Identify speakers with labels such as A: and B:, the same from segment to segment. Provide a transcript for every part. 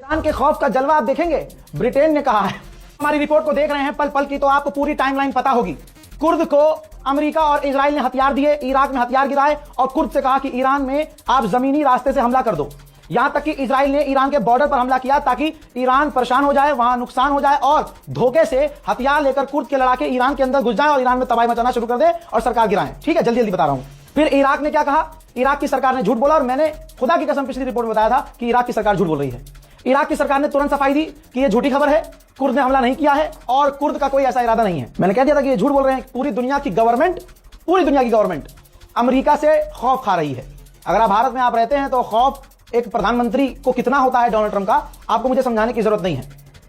A: Iran के खौफ का जलवा आप देखेंगे। ब्रिटेन ने कहा है, हमारी रिपोर्ट को देख रहे हैं पल पल की, तो आपको पूरी टाइमलाइन पता होगी। कुर्द को अमेरिका और इजराइल ने हथियार दिए, इराक में हथियार गिराए और कुर्द से कहा कि ईरान में आप जमीनी रास्ते से हमला कर दो। यहां तक कि इजराइल ने ईरान के बॉर्डर पर हमला किया ताकि ईरान परेशान हो जाए, वहां नुकसान हो जाए और धोखे से हथियार लेकर कुर्द के लड़ाके ईरान के अंदर घुस जाए और ईरान में तबाही मचाना शुरू कर दे और सरकार गिराएं। ठीक है, जल्दी जल्दी बता रहा हूं। फिर इराक ने क्या कहा, इराक की सरकार ने झूठ बोला और मैंने खुदा की कसम पिछली रिपोर्ट में बताया था कि इराक की सरकार झूठ बोल रही है। इराक की सरकार ने तुरंत सफाई दी कि यह झूठी खबर है, कुर्द ने हमला नहीं किया है और कुर्द का कोई ऐसा इरादा नहीं है। मैंने कह दिया था कि ये झूठ बोल रहे हैं। पूरी दुनिया की गवर्नमेंट अमेरिका से खौफ खा रही है। अगर आप भारत में आप रहते हैं तो खौफ एक प्रधानमंत्री को कितना होता है डोनाल्ड ट्रंप का, आपको मुझे समझाने की जरूरत नहीं है।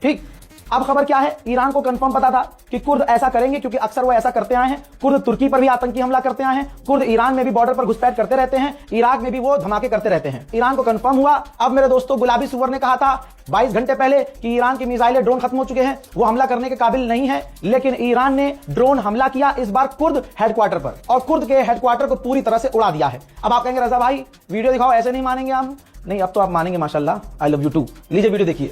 A: ठीक, अब खबर क्या है, ईरान को कंफर्म पता था कि कुर्द ऐसा करेंगे क्योंकि अक्सर वो ऐसा करते आए हैं। कुर्द तुर्की पर भी आतंकी हमला करते आए हैं, कुर्द ईरान में भी बॉर्डर पर घुसपैठ करते रहते हैं, इराक में भी वो धमाके करते रहते हैं। ईरान को कंफर्म हुआ। अब मेरे दोस्तों, गुलाबी सुअर ने कहा था 22 घंटे पहले कि ईरान की मिसाइलें ड्रोन खत्म हो चुके हैं, वो हमला करने के काबिल नहीं है, लेकिन ईरान ने ड्रोन हमला किया, इस बार कुर्द हेडक्वार्टर पर, और कुर्द के हेडक्वार्टर को पूरी तरह से उड़ा दिया है। अब आप कहेंगे रजा भाई वीडियो दिखाओ, ऐसे नहीं मानेंगे हम। नहीं, अब तो आप मानेंगे माशाल्लाह। I love you too. लीजिए वीडियो देखिए।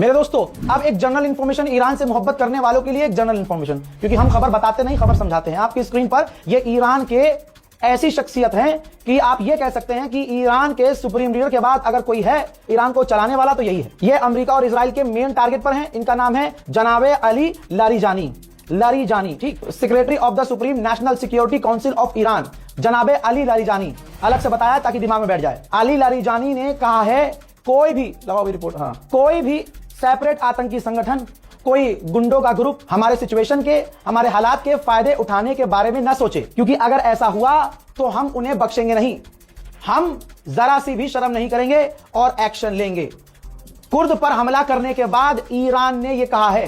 A: मेरे दोस्तों, अब एक जनरल इंफॉर्मेशन ईरान से मोहब्बत करने वालों के लिए, एक जनरल इंफॉर्मेशन, क्योंकि हम खबर बताते नहीं, खबर समझाते हैं। आपकी स्क्रीन पर ये ईरान के ऐसी शख्सियत हैं कि आप ये कह सकते हैं कि ईरान के सुप्रीम लीडर के बाद अगर कोई है ईरान को चलाने वाला तो यही है। ये अमेरिका और इजराइल के मेन टारगेट पर हैं। इनका नाम है जनाबे अली लारिजानी। ठीक, secretary of the supreme national security council of Iran, जनाबे अली लारिजानी। अलग से बताया ताकि दिमाग में बैठ जाए। अली लारिजानी ने कहा है कोई भी, लगाओ भी रिपोर्ट, हाँ, कोई भी सेपरेट आतंकी संगठन, कोई गुंडों का ग्रुप हमारे सिचुएशन के, हमारे हालात के फायदे उठाने के बारे में न सोचे, क्योंकि अगर ऐसा हुआ तो हम उन्हें बख्शेंगे नहीं। हम जरा सी भी शर्म नहीं करेंगे और एक्शन लेंगे। कुर्द पर हमला करने के बाद ईरान ने यह कहा है,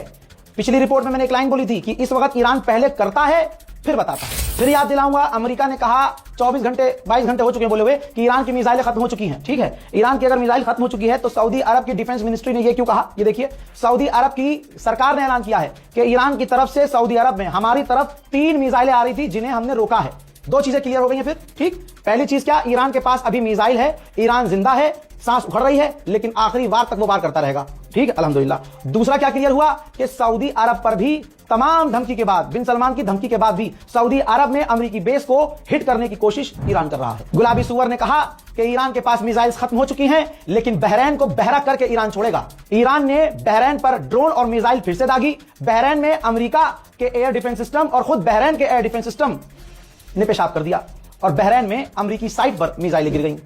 A: पिछली रिपोर्ट में मैंने एक लाइन बोली थी कि इस वक्त ईरान पहले करता है फिर बताता है। फिर याद दिलाऊंगा, अमेरिका ने कहा 22 घंटे हो चुके हैं बोले हुए कि ईरान की मिसाइलें खत्म हो चुकी हैं। ठीक है, ईरान की अगर मिसाइल खत्म हो चुकी है तो सऊदी अरब की डिफेंस मिनिस्ट्री ने यह क्यों कहा, ये देखिए। सऊदी अरब की सरकार ने ऐलान किया है कि ईरान की तरफ से सऊदी अरब में हमारी तरफ 3 मिसाइलें आ रही थी जिन्हें हमने रोका है। 2 चीजें क्लियर हो गई हैं फिर। ठीक, पहली चीज क्या, ईरान के पास अभी मिसाइल है, ईरान जिंदा है, सांस उखड़ रही है, लेकिन आखिरी वार तक वो वार करता रहेगा। ठीक है, अल्हम्दुलिल्लाह। दूसरा क्या क्लियर हुआ कि सऊदी अरब पर भी तमाम धमकी के बाद, बिन सलमान की धमकी के बाद भी सऊदी अरब में अमेरिकी बेस को हिट करने की कोशिश ईरान कर रहा है। गुलाबी सुअर ने कहा कि ईरान के पास मिसाइल्स खत्म हो चुकी हैं, लेकिन बहरैन को बहरा करके ईरान छोड़ेगा। ईरान ने बहरैन पर ड्रोन और मिसाइल फिर से दागी। बहरैन में अमेरिका के एयर डिफेंस सिस्टम और खुद बहरैन के एयर डिफेंस सिस्टम ने पेशाब कर दिया और बहरैन में अमेरिकी साइट पर मिसाइलें गिर गईं।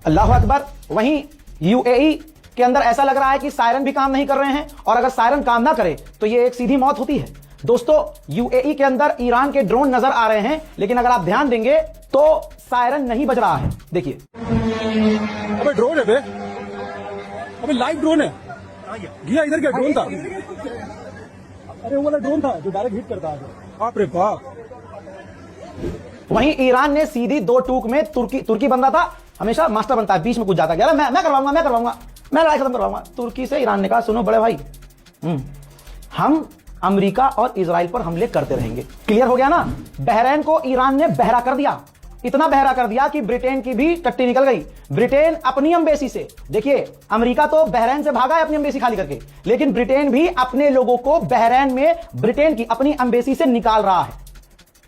A: अल्लाह अकबर। वहीं यूएई के अंदर ऐसा लग रहा है कि सायरन भी काम नहीं कर रहे हैं, और अगर सायरन काम ना करे तो ये एक सीधी मौत होती है। दोस्तों, यूएई के अंदर ईरान के ड्रोन नजर आ रहे हैं, लेकिन अगर आप ध्यान देंगे तो सायरन नहीं बज रहा है। देखिए,
B: अबे ड्रोन है बे, अबे लाइव ड्रोन है। गया इधर क्या ड्रोन था? अरे वो वाला ड्रोन था जो डायरेक्ट हिट करता है। बाप रे बाप।
A: वहीं ईरान ने सीधी 2 टूक में तुर्की बंदा था, हमेशा मास्टर बनता है, बीच में कुछ जाता गया, मैं करवाऊंगा, मैं लड़ाई खत्म करवाऊंगा। तुर्की से ईरान ने कहा सुनो बड़े भाई, हम अमेरिका और इजराइल पर हमले करते रहेंगे। क्लियर हो गया ना। बहरैन को ईरान ने बहरा कर दिया, इतना बहरा कर दिया कि ब्रिटेन की भी टट्टी निकल गई। ब्रिटेन अपनी एम्बेसी से, देखिए अमेरिका तो बहरैन से भागा है अपनी एम्बेसी खाली करके, लेकिन ब्रिटेन भी अपने लोगों को बहरैन में ब्रिटेन की अपनी एम्बेसी से निकाल रहा है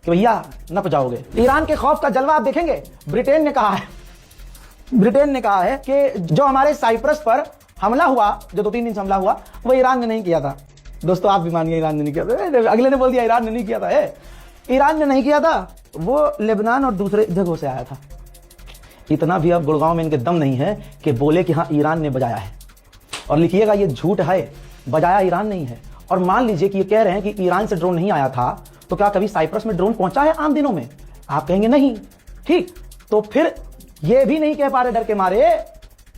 A: कि भैया न जाओगे। ईरान के खौफ का जलवा आप देखेंगे। ब्रिटेन ने कहा है कि जो हमारे साइप्रस पर हमला हुआ, जो 2-3 दिन से हमला हुआ, वो ईरान ने नहीं किया था। दोस्तों आप भी मानिए ईरान ने नहीं किया था। अगले ने बोल दिया ईरान ने नहीं किया था। ईरान ने नहीं किया था, वो लेबनान और दूसरे जगहों से आया था। इतना भी अब गुड़गांव में इनके दम नहीं है कि बोले कि हाँ ईरान ने बजाया है। और लिखिएगा ये झूठ है, बजाया ईरान नहीं है। और मान लीजिए कि ये कह रहे हैं कि ईरान से ड्रोन नहीं आया था, तो क्या कभी साइप्रस में ड्रोन पहुंचा है आम दिनों में? आप कहेंगे नहीं। ठीक, तो फिर ये भी नहीं कह पा रहे डर के मारे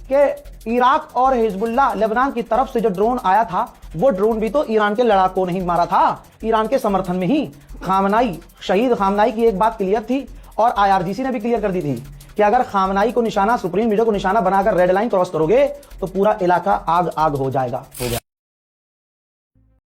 A: कि इराक और हिजबुल्लाह लेबनान की तरफ से जो ड्रोन आया था, वो ड्रोन भी तो ईरान के लड़ाकों नहीं मारा था, ईरान के समर्थन में ही। खामनाई, शहीद खामनाई की एक बात क्लियर थी और IRGC ने भी क्लियर कर दी थी कि अगर खामनाई को निशाना, सुप्रीम लीडर को निशाना बनाकर रेड लाइन क्रॉस करोगे तो पूरा इलाका आग आग हो जाएगा।